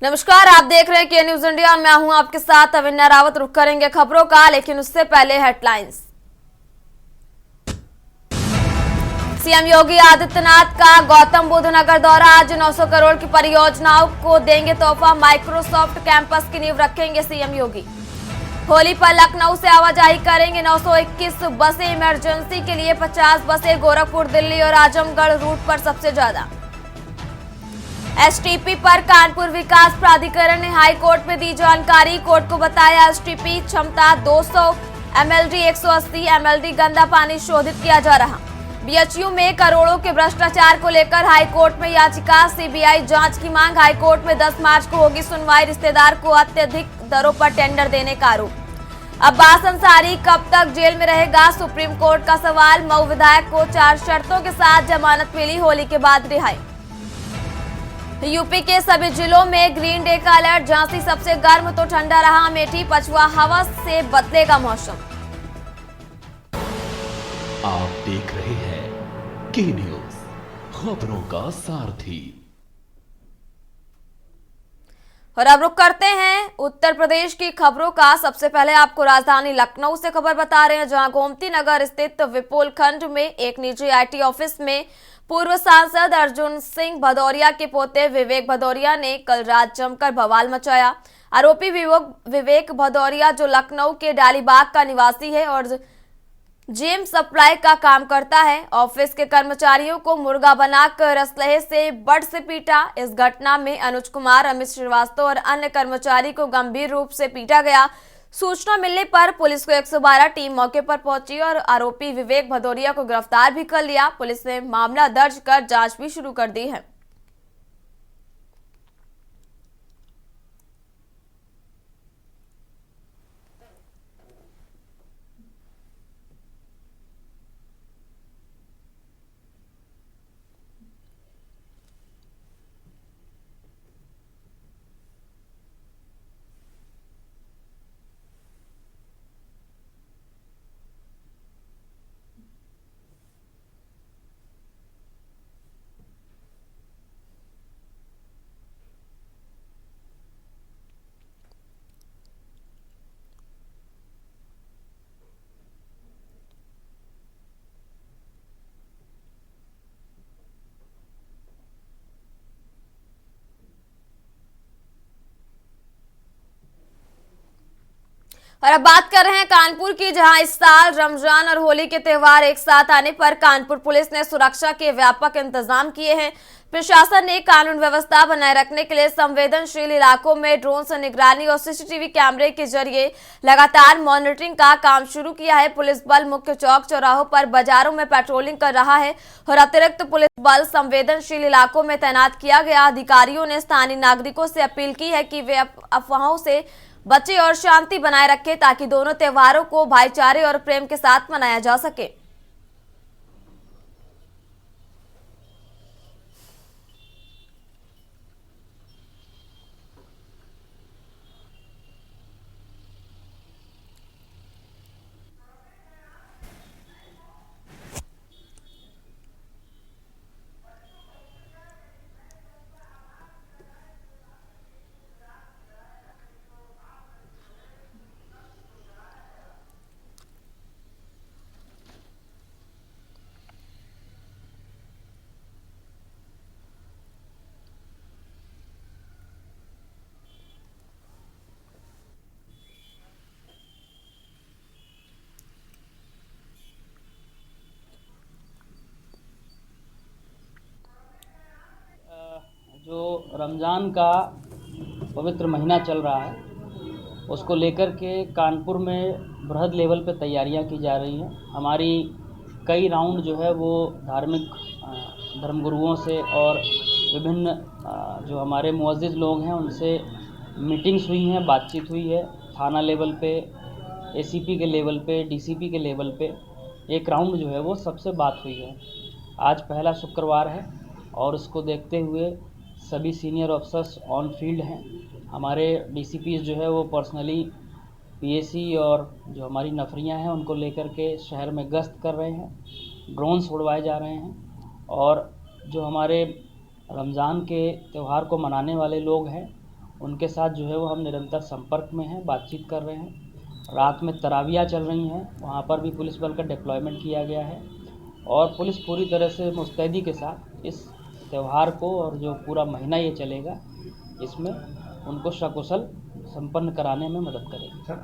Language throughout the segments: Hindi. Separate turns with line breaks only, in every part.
नमस्कार, आप देख रहे हैं के न्यूज इंडिया। मैं हूं आपके साथ अविन्या रावत। रुक करेंगे खबरों का, लेकिन उससे पहले हेडलाइंस। सीएम योगी आदित्यनाथ का गौतम बुद्ध नगर दौरा। आज 900 करोड़ की परियोजनाओं को देंगे तोहफा। माइक्रोसॉफ्ट कैंपस की नींव रखेंगे सीएम योगी। होली पर लखनऊ से आवाजाही करेंगे 921 बसें। इमरजेंसी के लिए 50 बसें। गोरखपुर, दिल्ली और आजमगढ़ रूट पर सबसे ज्यादा। एसटीपी पर कानपुर विकास प्राधिकरण ने हाई कोर्ट में दी जानकारी। कोर्ट को बताया एसटीपी क्षमता 200 एमएलडी 180 एमएलडी गंदा पानी शोधित किया जा रहा। बीएचयू में करोड़ों के भ्रष्टाचार को लेकर हाई कोर्ट में याचिका। सीबीआई जांच की मांग। हाई कोर्ट में 10 मार्च को होगी सुनवाई। रिश्तेदार को अत्यधिक दरों पर टेंडर देने का आरोप। अब्बास अंसारी कब तक जेल में रहेगा, सुप्रीम कोर्ट का सवाल। मऊ विधायक को 4 शर्तों के साथ जमानत मिली। होली के बाद रिहाई। यूपी के सभी जिलों में ग्रीन डे का अलर्ट। झांसी सबसे गर्म तो ठंडा रहा अमेठी। पछुआ हवा से बदलेगा मौसम।
आप देख रहे हैं के न्यूज, खबरों का सारथी।
और अब रुक करते हैं उत्तर प्रदेश की खबरों का। सबसे पहले आपको राजधानी लखनऊ से खबर बता रहे हैं, जहां गोमती नगर स्थित विपुल खंड में एक निजी आईटी ऑफिस में पूर्व सांसद अर्जुन सिंह भदौरिया के पोते विवेक भदौरिया ने कल रात जमकर बवाल मचाया। आरोपी विवेक भदौरिया, जो लखनऊ के डालीबाग का निवासी है और जेम सप्लाई का काम करता है, ऑफिस के कर्मचारियों को मुर्गा बनाकर असलहे से बड़ से पीटा। इस घटना में अनुज कुमार, अमित श्रीवास्तव और अन्य कर्मचारी को गंभीर रूप से पीटा गया। सूचना मिलने पर पुलिस को 112 टीम मौके पर पहुंची और आरोपी विवेक भदौरिया को गिरफ्तार भी कर लिया। पुलिस ने मामला दर्ज कर जांच भी शुरू कर दी है। और अब बात कर रहे हैं कानपुर की, जहां इस साल रमजान और होली के त्योहार एक साथ आने पर कानपुर पुलिस ने सुरक्षा के व्यापक इंतजाम किए हैं। प्रशासन ने कानून व्यवस्था बनाए रखने के लिए संवेदनशील इलाकों में ड्रोन से निगरानी और सीसीटीवी कैमरे के जरिए लगातार मॉनिटरिंग का काम शुरू किया है। पुलिस बल मुख्य चौक चौराहों पर, बाजारों में पेट्रोलिंग कर रहा है और अतिरिक्त पुलिस बल संवेदनशील इलाकों में तैनात किया गया। अधिकारियों ने स्थानीय नागरिकों से अपील की है कि वे अफवाहों से बचे और शांति बनाए रखें, ताकि दोनों त्योहारों को भाईचारे और प्रेम के साथ मनाया जा सके।
जो रमज़ान का पवित्र महीना चल रहा है, उसको लेकर के कानपुर में बृहद लेवल पे तैयारियां की जा रही हैं। हमारी कई राउंड जो है वो धार्मिक धर्मगुरुओं से और विभिन्न जो हमारे मुअज़्ज़िज़ लोग हैं उनसे मीटिंग्स हुई हैं, बातचीत हुई है। थाना लेवल पे, एसीपी के लेवल पे, डीसीपी के लेवल पे एक राउंड जो है वो सबसे बात हुई है। आज पहला शुक्रवार है और उसको देखते हुए सभी सीनियर ऑफिसर्स ऑन फील्ड हैं। हमारे डीसीपीज़ जो है वो पर्सनली पीएसी और जो हमारी नफरियां हैं उनको लेकर के शहर में गश्त कर रहे हैं। ड्रोन्स उड़वाए जा रहे हैं और जो हमारे रमज़ान के त्यौहार को मनाने वाले लोग हैं उनके साथ जो है वो हम निरंतर संपर्क में हैं, बातचीत कर रहे हैं। रात में तरावियाँ चल रही हैं, वहाँ पर भी पुलिस बल का डिप्लॉयमेंट किया गया है और पुलिस पूरी तरह से मुस्तैदी के साथ इस त्यौहार को और जो पूरा महीना ये चलेगा इसमें उनको सकुशल संपन्न कराने में मदद करेगी।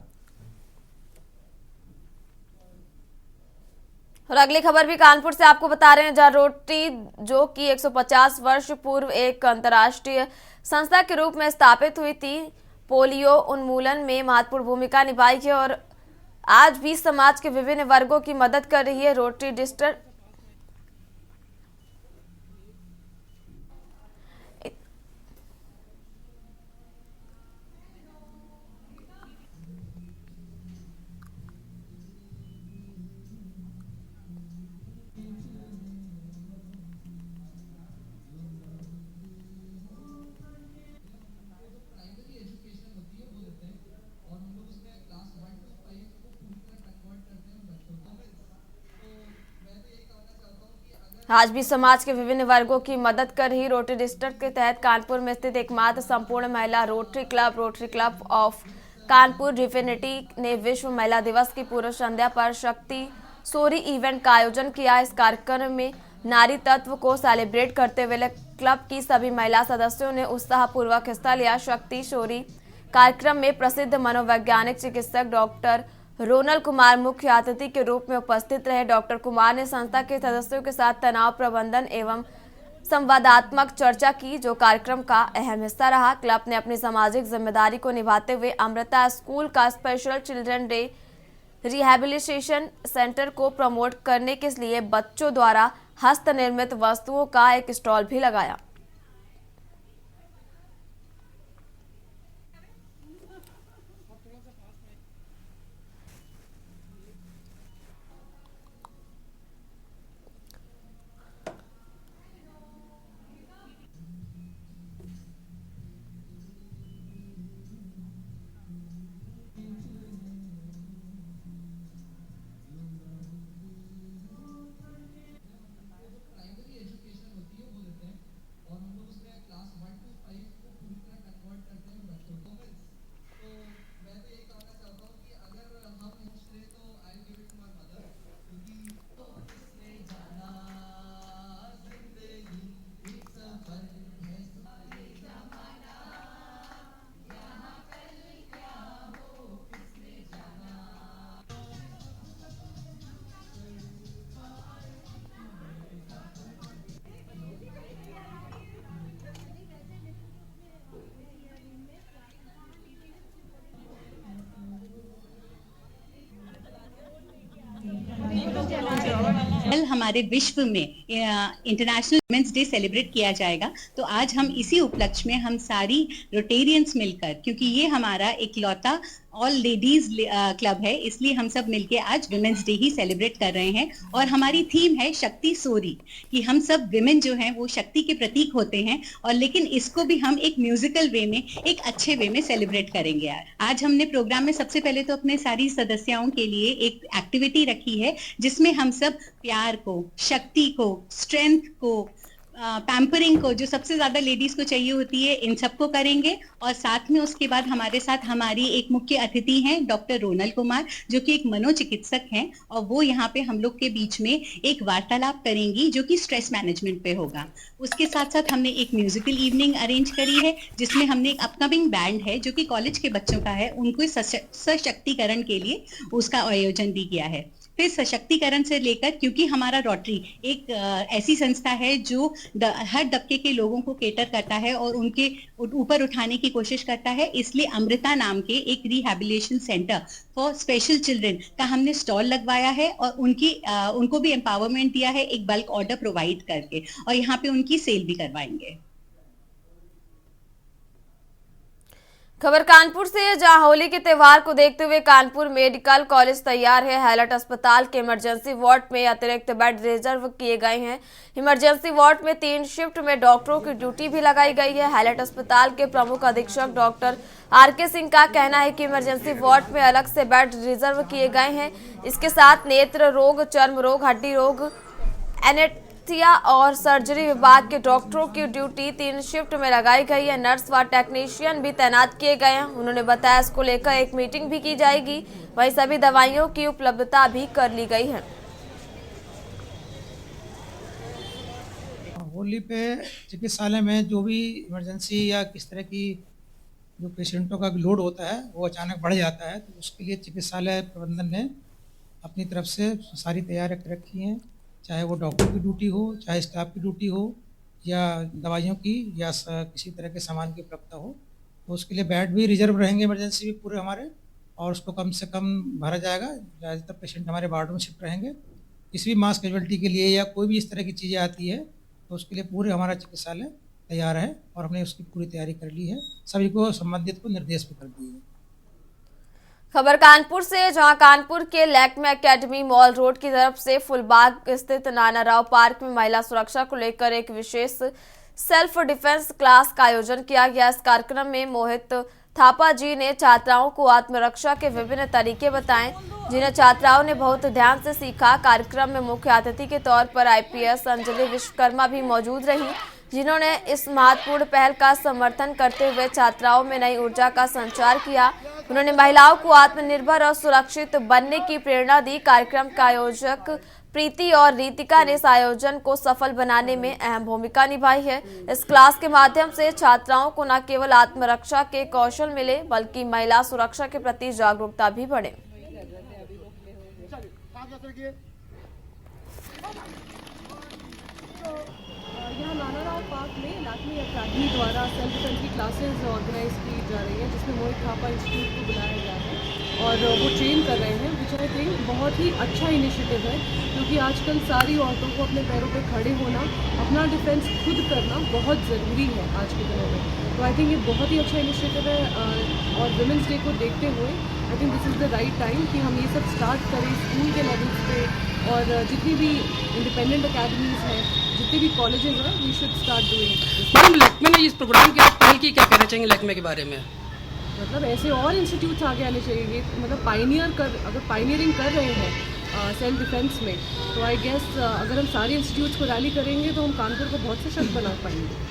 और अगली खबर भी कानपुर से आपको बता रहे हैं, जहां रोटरी जो कि 150 वर्ष पूर्व एक अंतर्राष्ट्रीय संस्था के रूप में स्थापित हुई थी, पोलियो उन्मूलन में महत्वपूर्ण भूमिका निभाई है और आज भी समाज के विभिन्न वर्गों की मदद कर रही है। रोटरी डिस्ट्रिक्ट आज भी समाज के विभिन्न वर्गों की मदद कर रही रोटरी डिस्ट्रिक्ट के तहत कानपुर में स्थित एकमात्र संपूर्ण महिला rotary club of Kanpur divinity ने विश्व महिला दिवस की पूर्व संध्या पर शक्ति सोरी इवेंट का आयोजन किया। इस कार्यक्रम में नारी तत्व को सेलिब्रेट करते हुए क्लब की सभी महिला सदस्यों ने उत्साहपूर्वक हिस्सा लिया। शक्ति सोरी कार्यक्रम में प्रसिद्ध मनोवैज्ञानिक चिकित्सक डॉक्टर रोनल कुमार मुख्य अतिथि के रूप में उपस्थित रहे। डॉक्टर कुमार ने संस्था के सदस्यों के साथ तनाव प्रबंधन एवं संवादात्मक चर्चा की, जो कार्यक्रम का अहम हिस्सा रहा। क्लब ने अपनी सामाजिक जिम्मेदारी को निभाते हुए अमृता स्कूल का special children day rehabilitation centre को प्रमोट करने के लिए बच्चों द्वारा हस्त निर्मित वस्तुओं का एक स्टॉल भी लगाया।
कल हमारे विश्व में इंटरनेशनल वुमेन्स डे सेलिब्रेट किया जाएगा, तो आज हम इसी उपलक्ष्य में हम सारी रोटेरियंस मिलकर, क्योंकि ये हमारा इकलौता ऑल लेडीज क्लब है, इसलिए हम सब मिलके आज विमेंस डे ही सेलिब्रेट कर रहे हैं। और हमारी थीम है शक्ति सोरी, कि हम सब विमेन जो हैं वो शक्ति के प्रतीक होते हैं, और लेकिन इसको भी हम एक म्यूजिकल वे में, एक अच्छे वे में सेलिब्रेट करेंगे। आज हमने प्रोग्राम में सबसे पहले तो अपने सारी सदस्यों के लिए एक एक्टिविटी रखी है, जिसमें हम सब प्यार को, शक्ति को, स्ट्रेंथ को, पैम्परिंग को, जो सबसे ज्यादा लेडीज को चाहिए होती है, इन सबको करेंगे। और साथ में उसके बाद हमारे साथ हमारी एक मुख्य अतिथि हैं डॉक्टर रोनल कुमार, जो कि एक मनोचिकित्सक हैं, और वो यहाँ पे हम लोग के बीच में एक वार्तालाप करेंगी जो कि स्ट्रेस मैनेजमेंट पे होगा। उसके साथ साथ हमने एक म्यूजिकल इवनिंग अरेंज करी है, जिसमें हमने एक अपकमिंग बैंड है जो कि कॉलेज के बच्चों का है, उनको सशक्तिकरण के लिए उसका आयोजन भी किया है। फिर सशक्तिकरण से लेकर, क्योंकि हमारा रोटरी एक ऐसी संस्था है जो हर दबके के लोगों को केटर करता है और उनके ऊपर उठाने की कोशिश करता है, इसलिए अमृता नाम के एक rehabilitation centre for special children का हमने स्टॉल लगवाया है, और उनको भी एम्पावरमेंट दिया है एक बल्क ऑर्डर प्रोवाइड करके, और यहाँ पे उनकी सेल भी करवाएंगे।
खबर कानपुर से है, जहां होली के त्यौहार को देखते हुए कानपुर मेडिकल कॉलेज तैयार है। हैलट अस्पताल के इमरजेंसी वार्ड में अतिरिक्त बेड रिजर्व किए गए हैं। इमरजेंसी वार्ड में 3 शिफ्ट में डॉक्टरों की ड्यूटी भी लगाई गई है। हैलट अस्पताल के प्रमुख अधीक्षक डॉक्टर आर.के. सिंह का कहना है कि इमरजेंसी वार्ड में अलग से बेड रिजर्व किए गए हैं। इसके साथ नेत्र रोग, चर्म रोग, हड्डी रोग, एनेस्थीसिया और सर्जरी विभाग के डॉक्टरों की ड्यूटी 3 शिफ्ट में लगाई गई है। नर्स व टेक्नीशियन भी तैनात किए गए हैं। उन्होंने बताया इसको लेकर एक मीटिंग भी की जाएगी। वहीं सभी दवाइयों की उपलब्धता भी कर ली गई है।
होली पे चिकित्सालय में जो भी इमरजेंसी या किस तरह की जो पेशेंटों का लोड होता है वो अचानक बढ़ जाता है, तो उसके लिए चिकित्सालय प्रबंधन ने अपनी तरफ से सारी तैयारियां कर रखी हैं। चाहे वो डॉक्टर की ड्यूटी हो, चाहे स्टाफ की ड्यूटी हो, या दवाइयों की या किसी तरह के सामान की उपलब्धता हो, तो उसके लिए बेड भी रिजर्व रहेंगे इमरजेंसी भी पूरे हमारे, और उसको कम से कम भरा जाएगा। ज़्यादातर पेशेंट हमारे वार्ड में शिफ्ट रहेंगे। किसी भी मास कैजुअल्टी के लिए या कोई भी इस तरह की चीज़ें आती है तो उसके लिए पूरे हमारा चिकित्सालय तैयार है और हमने उसकी पूरी तैयारी कर ली है। सभी को संबंधित को निर्देश भी कर दिए हैं।
खबर कानपुर से, जहां कानपुर के लैक्मे एकेडमी मॉल रोड की तरफ से फुलबाग स्थित नाना राव पार्क में महिला सुरक्षा को लेकर एक विशेष सेल्फ डिफेंस क्लास का आयोजन किया गया। इस कार्यक्रम में मोहित थापा जी ने छात्राओं को आत्मरक्षा के विभिन्न तरीके बताएं, जिन्हें छात्राओं ने बहुत ध्यान से सीखा। कार्यक्रम में मुख्य अतिथि के तौर पर आईपीएस अंजलि विश्वकर्मा भी मौजूद रही, जिन्होंने इस महत्वपूर्ण पहल का समर्थन करते हुए छात्राओं में नई ऊर्जा का संचार किया। उन्होंने महिलाओं को आत्मनिर्भर और सुरक्षित बनने की प्रेरणा दी। कार्यक्रम का आयोजक प्रीति और रीतिका ने इस आयोजन को सफल बनाने में अहम भूमिका निभाई है। इस क्लास के माध्यम से छात्राओं को न केवल आत्मरक्षा के कौशल मिले, बल्कि महिला सुरक्षा के प्रति जागरूकता भी बढ़े।
यहाँ नाना राव पार्क में लैक्मे एकेडमी द्वारा सेल्फ डिफेंस की क्लासेस ऑर्गेनाइज की जा रही है, जिसमें मोहित थापा इंस्टीट्यूट को बुलाया गया है और वो ट्रेन कर रहे हैं, विच आई थिंक बहुत ही अच्छा इनिशिएटिव है, क्योंकि आजकल सारी औरतों को अपने पैरों पे खड़े होना, अपना डिफेंस खुद करना बहुत ज़रूरी है आज के दिनों में। तो आई थिंक ये बहुत ही अच्छा इनिशिएटिव है और वुमेंस डे को देखते हुए I think this is the right time कि हम ये सब स्टार्ट करें स्कूल के लेवल्स पे, और जितनी भी इंडिपेंडेंट अकेडमीज़ हैं, जितने भी कॉलेजेस हैं, we should start doing.
Madam Lakme ने इस प्रोग्राम की पहल की, क्या कहना चाहेंगे लैक्मे के बारे में?
मतलब ऐसे और इंस्टीट्यूट्स आगे आने चाहिए। मतलब अगर पाइनियरिंग कर रहे हैं सेल्फ डिफेंस में, तो आई गेस अगर हम सारे इंस्टीट्यूट्स को रैली करेंगे तो हम कानपुर को बहुत सशक्त बना पाएंगे।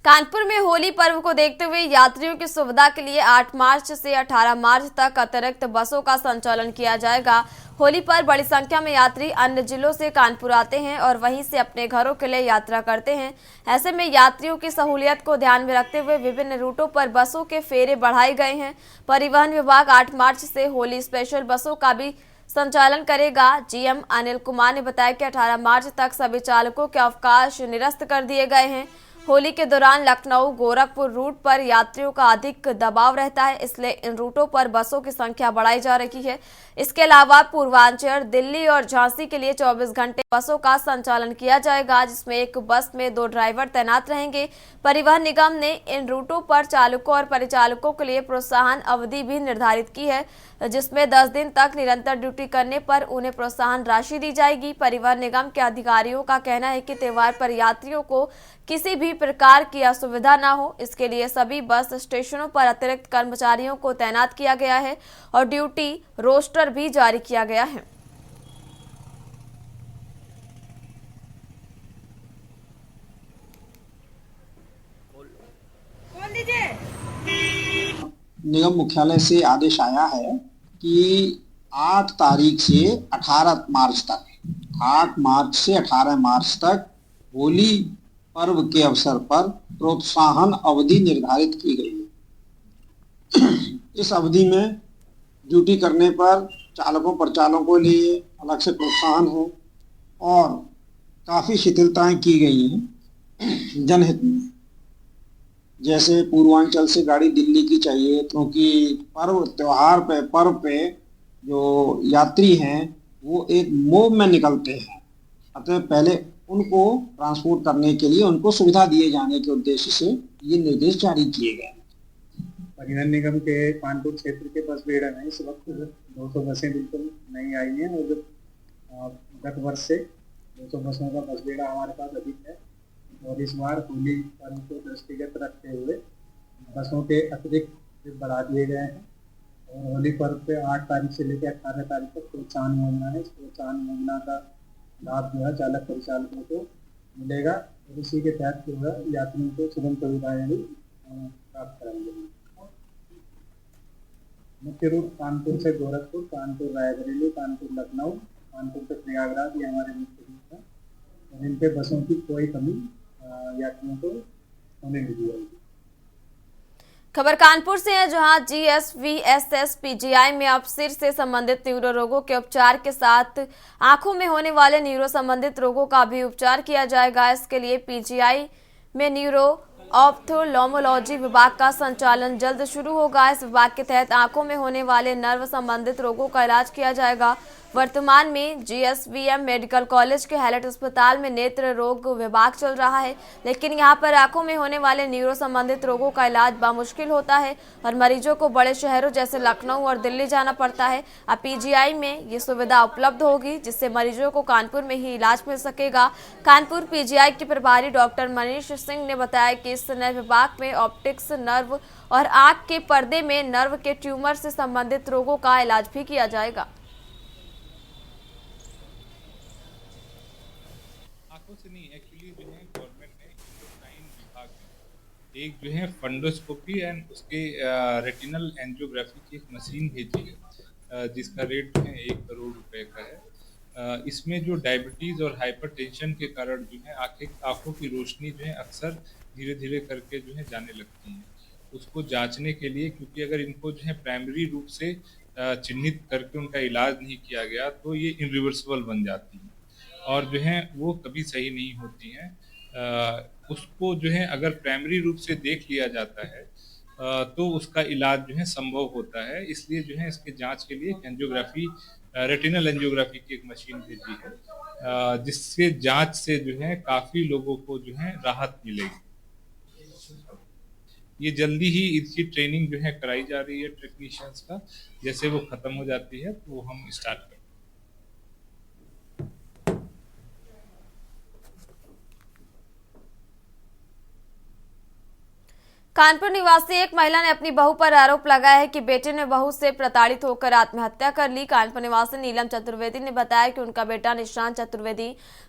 कानपुर में होली पर्व को देखते हुए यात्रियों की सुविधा के लिए 8 मार्च से 18 मार्च तक अतिरिक्त बसों का संचालन किया जाएगा। होली पर बड़ी संख्या में यात्री अन्य जिलों से कानपुर आते हैं और वहीं से अपने घरों के लिए यात्रा करते हैं। ऐसे में यात्रियों की सहूलियत को ध्यान में रखते हुए विभिन्न रूटों पर बसों के फेरे बढ़ाए गए हैं। परिवहन विभाग 8 मार्च से होली स्पेशल बसों का भी संचालन करेगा। जीएम अनिल कुमार ने बताया कि 18 मार्च तक सभी चालकों के अवकाश निरस्त कर दिए गए हैं। होली के दौरान लखनऊ गोरखपुर रूट पर यात्रियों का अधिक दबाव रहता है, इसलिए इन रूटों पर बसों की संख्या बढ़ाई जा रही है। इसके अलावा पूर्वांचल, दिल्ली और झांसी के लिए 24 घंटे बसों का संचालन किया जाएगा, जिसमें एक बस में 2 ड्राइवर तैनात रहेंगे। परिवहन निगम ने इन रूटों पर चालकों और परिचालकों के लिए प्रोत्साहन अवधि भी निर्धारित की है, जिसमें 10 दिन तक निरंतर ड्यूटी करने पर उन्हें प्रोत्साहन राशि दी जाएगी। परिवहन निगम के अधिकारियों का कहना है कि त्योहार पर यात्रियों को किसी भी प्रकार की असुविधा न हो, इसके लिए सभी बस स्टेशनों पर अतिरिक्त कर्मचारियों को तैनात किया गया है और ड्यूटी रोस्टर भी जारी किया गया है।
निगम मुख्यालय से आदेश आया है कि 8 तारीख से 18 मार्च तक 8 मार्च से 18 मार्च तक होली पर्व के अवसर पर प्रोत्साहन अवधि निर्धारित की गई है। इस अवधि में ड्यूटी करने पर चालकों परिचालकों के लिए अलग से प्रोत्साहन है और काफ़ी शिथिलताएं की गई हैं जनहित में। जैसे पूर्वांचल से गाड़ी दिल्ली की चाहिए, क्योंकि पर्व पे जो यात्री हैं वो एक मोह में निकलते हैं, अतः पहले उनको ट्रांसपोर्ट करने के लिए उनको सुविधा दिए जाने के उद्देश्य से ये निर्देश जारी किए गए।
परिवहन निगम के कानपुर क्षेत्र के बस बेड़ा में इस वक्त 200 बसें बिल्कुल नई आई हैं और गत वर्ष से 200 बसों का बस बेड़ा हमारे पास अधिक है और इस बार होली पर्व को दृष्टिगत रखते हुए बसों के अतिरिक्त बढ़ा दिए गए हैं और होली पर्व पे 8 तारीख से लेकर 18 तारीख तक प्रोत्साहन योजना है। इस प्रोत्साहन योजना का लाभ जो है चालक परिचालकों को मिलेगा और इसी के तहत जो है यात्रियों को सुगम सुविधाएं भी प्राप्त कराएंगे। मुख्य रूट कानपुर से गोरखपुर, कानपुर रायबरेली, कानपुर लखनऊ, कानपुर से प्रयागराज, ये हमारे मुख्य रूट हैं और इन पे बसों की कोई कमी यात्रियों को होने नहीं दी जाएगी।
खबर कानपुर से है, जहां GSVSS PGI में अब सिर से संबंधित न्यूरो रोगों के उपचार के साथ आंखों में होने वाले न्यूरो संबंधित रोगों का भी उपचार किया जाएगा। इसके लिए PGI में न्यूरो ऑप्थेल्मोलॉजी विभाग का संचालन जल्द शुरू होगा। इस विभाग के तहत आंखों में होने वाले नर्व संबंधित रोगों का इलाज किया जाएगा। वर्तमान में GSVM मेडिकल कॉलेज के हैलेट अस्पताल में नेत्र रोग विभाग चल रहा है, लेकिन यहां पर आंखों में होने वाले न्यूरो संबंधित रोगों का इलाज बामुश्किल होता है और मरीजों को बड़े शहरों जैसे लखनऊ और दिल्ली जाना पड़ता है। अब PGI में ये सुविधा उपलब्ध होगी, जिससे मरीजों को कानपुर में ही इलाज मिल सकेगा। कानपुर PGI के प्रभारी डॉक्टर मनीष सिंह ने बताया कि इस नए विभाग में ऑप्टिक्स नर्व और आंख के पर्दे में नर्व के ट्यूमर से संबंधित रोगों का इलाज भी किया जाएगा।
आंखों से नहीं, एक्चुअली जो है गवर्नमेंट ने इंडोक्राइन विभाग में एक जो है फंडोस्कोपी एंड उसके रेटिनल एंजियोग्राफी की एक मशीन भेजी है, जिसका रेट जो है 1 करोड़ रुपए का है। इसमें जो डायबिटीज़ और हाइपरटेंशन के कारण जो है आँखों की रोशनी जो है अक्सर धीरे धीरे करके जो है जाने लगती हैं। उसको जांचने के लिए, क्योंकि अगर इनको जो है प्राइमरी रूप से चिन्हित करके उनका इलाज नहीं किया गया तो ये इरिवर्सिबल बन जाती हैं और जो है वो कभी सही नहीं होती हैं। उसको जो है अगर प्राइमरी रूप से देख लिया जाता है तो उसका इलाज जो है संभव होता है। इसलिए जो है इसके जांच के लिए एंजियोग्राफी, रेटिनल एंजियोग्राफी की एक मशीन भेजी है, जिससे जांच से जो है काफ़ी लोगों को जो है राहत मिलेगी। ये जल्दी ही इसकी ट्रेनिंग जो है कराई जा रही है टेक्नीशियंस का, जैसे वो ख़त्म हो जाती है तो हम स्टार्ट करें।
कानपुर निवासी एक महिला ने अपनी बहू पर आरोप लगाया है कि बेटे ने बहू से प्रताड़ित होकर आत्महत्या कर ली। कानपुर निवासी नीलम चतुर्वेदी ने बताया कि उनका बेटा निशांत चतुर्वेदी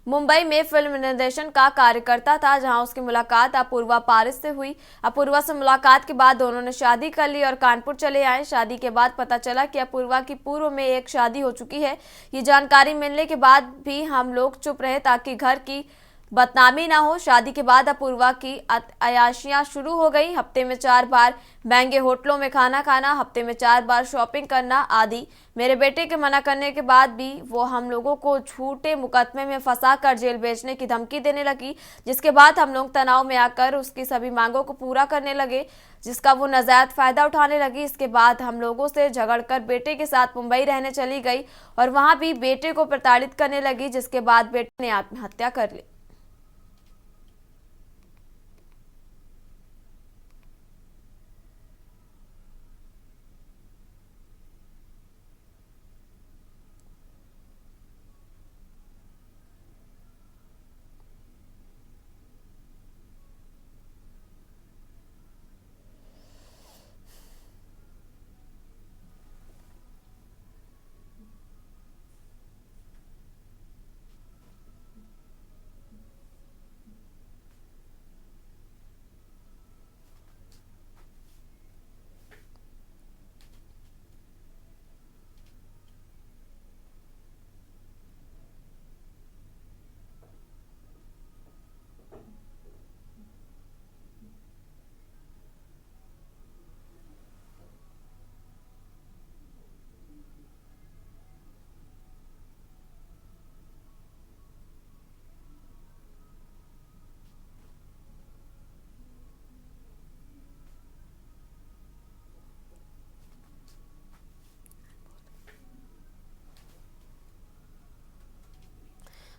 मुंबई में फिल्म निर्देशन का कार्य करता था, जहां उसकी मुलाकात अपूर्वा पारिस से हुई। अपूर्वा से मुलाकात के बाद दोनों ने शादी कर ली और कानपुर चले आए। शादी के बाद पता चला कि अपूर्वा की पूर्व में एक शादी हो चुकी है। ये जानकारी मिलने के बाद भी हम लोग चुप रहे ताकि घर की बदनामी ना हो। शादी के बाद अपूर्वा की अयाशियां शुरू हो गई। हफ्ते में 4 बार महंगे होटलों में खाना खाना, हफ्ते में 4 बार शॉपिंग करना आदि। मेरे बेटे के मना करने के बाद भी वो हम लोगों को झूठे मुकदमे में फंसाकर जेल भेजने की धमकी देने लगी, जिसके बाद हम लोग तनाव में आकर उसकी सभी मांगों को पूरा करने लगे, जिसका वो नाजायज फायदा उठाने लगी। इसके बाद हम लोगों से झगड़कर बेटे के साथ मुंबई रहने चली गई और वहां भी बेटे को प्रताड़ित करने लगी, जिसके बाद बेटे ने आत्महत्या कर ली।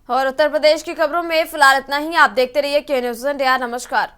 और उत्तर प्रदेश की खबरों में फिलहाल इतना ही। आप देखते रहिए के न्यूज़ इंडिया। नमस्कार।